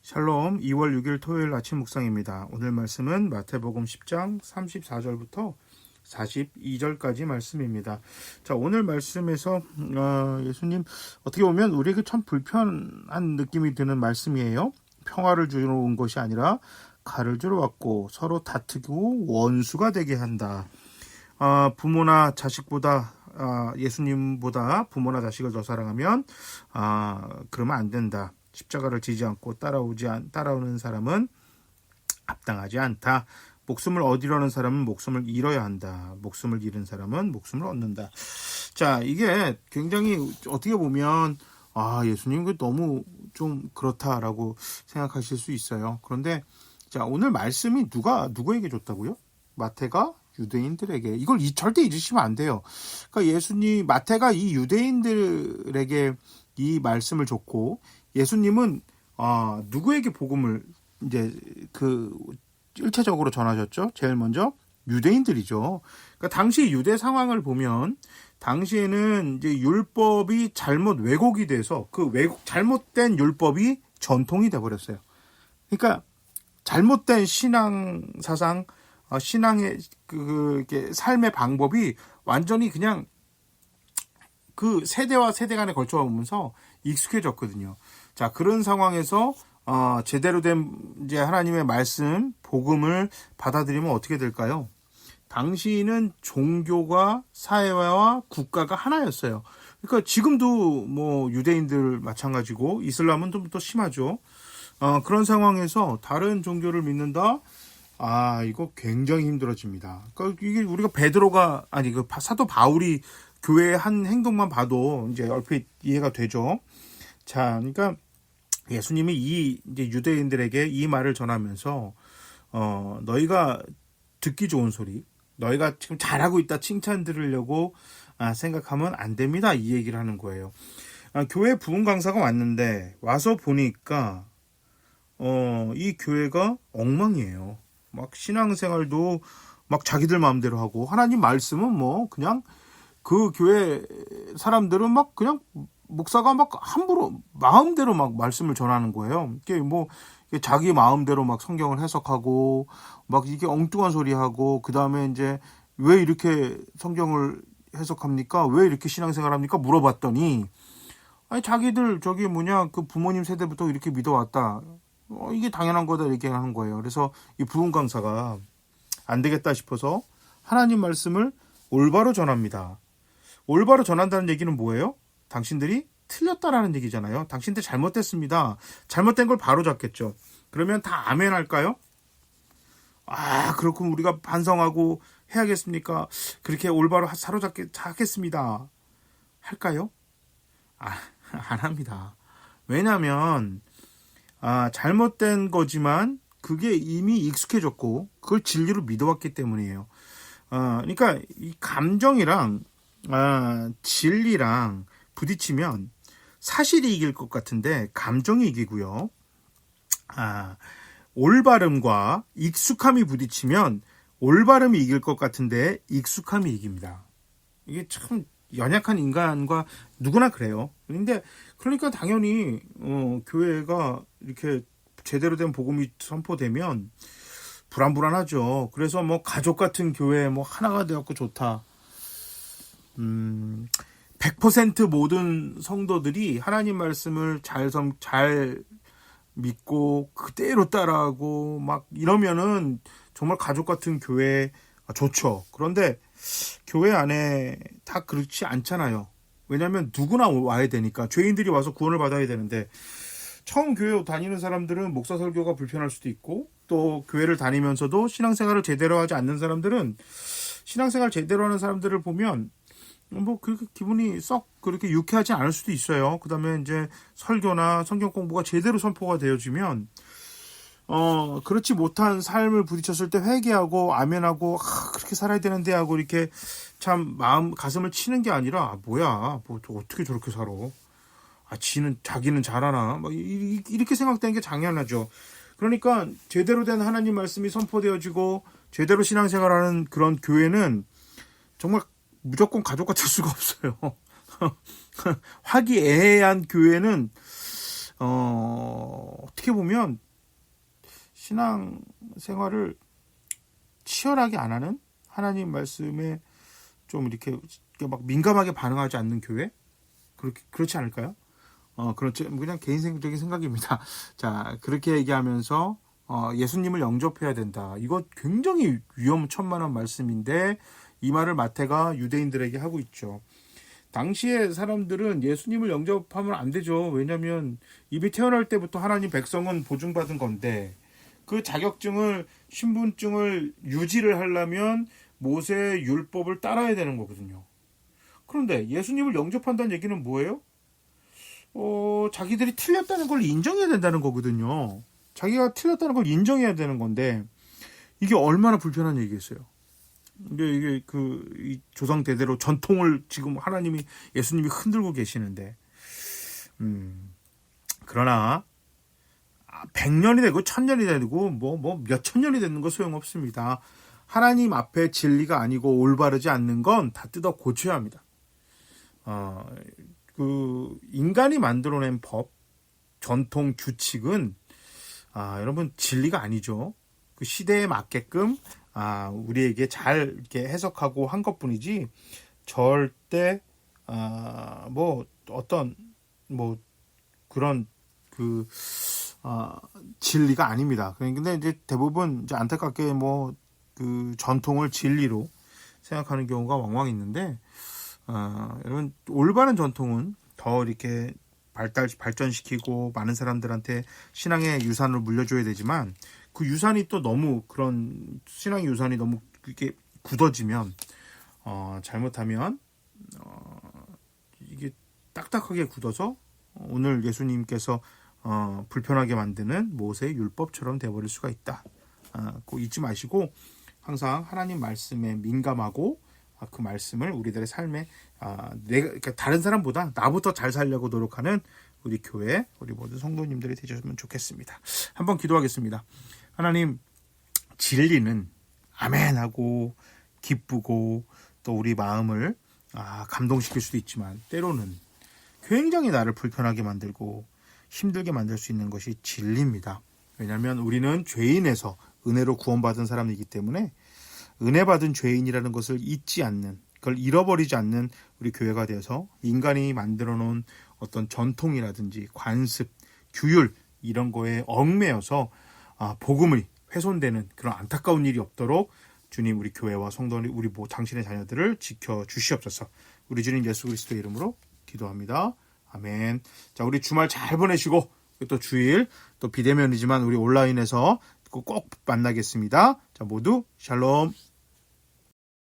샬롬 2월 6일 토요일 아침 묵상입니다. 오늘 말씀은 마태복음 10장 34절부터 42절까지 말씀입니다. 자, 오늘 말씀에서 예수님 어떻게 보면 우리에게 참 불편한 느낌이 드는 말씀이에요. 평화를 주러 온 것이 아니라 칼을 주러 왔고 서로 다투고 원수가 되게 한다. 부모나 자식보다 예수님보다 부모나 자식을 더 사랑하면 그러면 안 된다. 십자가를 지지 않고 따라오는 사람은 합당하지 않다. 목숨을 얻으려는 사람은 목숨을 잃어야 한다. 목숨을 잃은 사람은 목숨을 얻는다. 자, 이게 굉장히 어떻게 보면 예수님 너무 좀 그렇다라고 생각하실 수 있어요. 그런데 자, 오늘 말씀이 누구에게 줬다고요? 마태가 유대인들에게. 이걸 절대 잊으시면 안 돼요. 그러니까 마태가 이 유대인들에게 이 말씀을 줬고, 예수님은 누구에게 복음을 이제 1차적으로 전하셨죠? 제일 먼저 유대인들이죠. 그러니까 당시 유대 상황을 보면 당시에는 이제 율법이 잘못 왜곡이 돼서 잘못된 율법이 전통이 돼 버렸어요. 그러니까 잘못된 신앙 사상, 신앙의 삶의 방법이 완전히 그냥 그 세대와 세대 간에 걸쳐 오면서 익숙해졌거든요. 자, 그런 상황에서 제대로 된 이제 하나님의 말씀, 복음을 받아들이면 어떻게 될까요? 당시는 종교가 사회와 국가가 하나였어요. 그러니까 지금도 뭐 유대인들 마찬가지고 이슬람은 좀 더 심하죠. 그런 상황에서 다른 종교를 믿는다? 이거 굉장히 힘들어집니다. 그러니까 이게 우리가 사도 바울이 교회의 한 행동만 봐도 이제 얼핏 이해가 되죠. 자, 그러니까 예수님이 이제 유대인들에게 이 말을 전하면서 너희가 듣기 좋은 소리, 너희가 지금 잘하고 있다 칭찬 들으려고 생각하면 안 됩니다. 이 얘기를 하는 거예요. 교회 부흥 강사가 왔는데 와서 보니까 이 교회가 엉망이에요. 막 신앙생활도 막 자기들 마음대로 하고 하나님 말씀은 뭐 그냥 그 교회 사람들은 막 그냥 목사가 막 함부로 마음대로 막 말씀을 전하는 거예요. 이게 뭐 자기 마음대로 막 성경을 해석하고 막 이게 엉뚱한 소리 하고 그다음에 이제 왜 이렇게 성경을 해석합니까? 왜 이렇게 신앙생활 합니까? 물어봤더니 자기들 그 부모님 세대부터 이렇게 믿어왔다. 이게 당연한 거다 이렇게 하는 거예요. 그래서 이 부흥 강사가 안 되겠다 싶어서 하나님 말씀을 올바로 전합니다. 올바로 전한다는 얘기는 뭐예요? 당신들이 틀렸다라는 얘기잖아요. 당신들 잘못됐습니다. 잘못된 걸 바로 잡겠죠. 그러면 다 아멘 할까요? 그렇군 우리가 반성하고 해야겠습니까? 그렇게 올바로 하겠습니다. 할까요? 안 합니다. 왜냐하면 잘못된 거지만 그게 이미 익숙해졌고 그걸 진리로 믿어왔기 때문이에요. 그러니까 이 감정이랑 진리랑 부딪히면 사실이 이길 것 같은데 감정이 이기고요. 올바름과 익숙함이 부딪히면 올바름이 이길 것 같은데 익숙함이 이깁니다. 이게 참 연약한 인간과 누구나 그래요. 그러니까 당연히 교회가 이렇게 제대로 된 복음이 선포되면 불안불안하죠. 그래서 뭐 가족 같은 교회 뭐 하나가 되었고 좋다. 100% 모든 성도들이 하나님 말씀을 잘 믿고 그대로 따라하고 막 이러면은 정말 가족 같은 교회 좋죠. 그런데 교회 안에 다 그렇지 않잖아요. 왜냐하면 누구나 와야 되니까 죄인들이 와서 구원을 받아야 되는데 처음 교회 다니는 사람들은 목사 설교가 불편할 수도 있고 또 교회를 다니면서도 신앙생활을 제대로 하지 않는 사람들은 신앙생활 제대로 하는 사람들을 보면 뭐 그렇게 기분이 썩 그렇게 유쾌하지 않을 수도 있어요. 그다음에 이제 설교나 성경 공부가 제대로 선포가 되어지면 그렇지 못한 삶을 부딪혔을 때 회개하고 아멘하고 그렇게 살아야 되는데 하고 이렇게 참 가슴을 치는 게 아니라 뭐야 뭐 어떻게 저렇게 살아? 자기는 잘하나? 막 이렇게 생각되는 게 당연하죠. 그러니까 제대로 된 하나님 말씀이 선포되어지고 제대로 신앙생활하는 그런 교회는 정말 무조건 가족 같을 수가 없어요. 화기애애한 교회는 어떻게 보면 신앙 생활을 치열하게 안 하는, 하나님 말씀에 좀 이렇게 막 민감하게 반응하지 않는 교회? 그렇지 않을까요? 그렇죠. 그냥 개인적인 생각입니다. 자, 그렇게 얘기하면서 예수님을 영접해야 된다. 이거 굉장히 위험천만한 말씀인데 이 말을 마태가 유대인들에게 하고 있죠. 당시에 사람들은 예수님을 영접하면 안 되죠. 왜냐하면 이미 태어날 때부터 하나님 백성은 보증받은 건데 그 자격증을, 신분증을 유지를 하려면 모세의 율법을 따라야 되는 거거든요. 그런데 예수님을 영접한다는 얘기는 뭐예요? 자기들이 틀렸다는 걸 인정해야 된다는 거거든요. 자기가 틀렸다는 걸 인정해야 되는 건데 이게 얼마나 불편한 얘기겠어요. 이게 이 조상 대대로 전통을 지금 하나님이, 예수님이 흔들고 계시는데, 그러나 100년이 되고 1000년이 되고 뭐 몇천 년이 되는 거 소용없습니다. 하나님 앞에 진리가 아니고 올바르지 않는 건 다 뜯어 고쳐야 합니다. 인간이 만들어낸 법, 전통, 규칙은 여러분 진리가 아니죠. 그 시대에 맞게끔 우리에게 잘 이렇게 해석하고 한 것뿐이지 절대 그런 진리가 아닙니다. 근데 이제 대부분 이제 안타깝게 그 전통을 진리로 생각하는 경우가 왕왕 있는데, 여러분 올바른 전통은 더 이렇게 발전시키고 많은 사람들한테 신앙의 유산을 물려줘야 되지만 그 유산이 또 너무, 그런 신앙의 유산이 너무 이렇게 굳어지면 잘못하면 이게 딱딱하게 굳어서 오늘 예수님께서 불편하게 만드는 모세의 율법처럼 돼버릴 수가 있다. 꼭 잊지 마시고 항상 하나님 말씀에 민감하고 그 말씀을 우리들의 삶에 그러니까 다른 사람보다 나부터 잘 살려고 노력하는 우리 교회, 우리 모든 성도님들이 되셨으면 좋겠습니다. 한번 기도하겠습니다. 하나님, 진리는 아멘하고 기쁘고 또 우리 마음을 감동시킬 수도 있지만 때로는 굉장히 나를 불편하게 만들고 힘들게 만들 수 있는 것이 진리입니다. 왜냐하면 우리는 죄인에서 은혜로 구원받은 사람이기 때문에 은혜 받은 죄인이라는 것을 잊지 않는, 그걸 잃어버리지 않는 우리 교회가 되어서 인간이 만들어 놓은 어떤 전통이라든지 관습, 규율 이런 거에 얽매여서 복음이 훼손되는 그런 안타까운 일이 없도록 주님, 우리 교회와 성도님, 우리 당신의 자녀들을 지켜 주시옵소서. 우리 주님 예수 그리스도의 이름으로 기도합니다. 아멘. 자, 우리 주말 잘 보내시고 또 주일 또 비대면이지만 우리 온라인에서 꼭 만나겠습니다. 자, 모두 샬롬.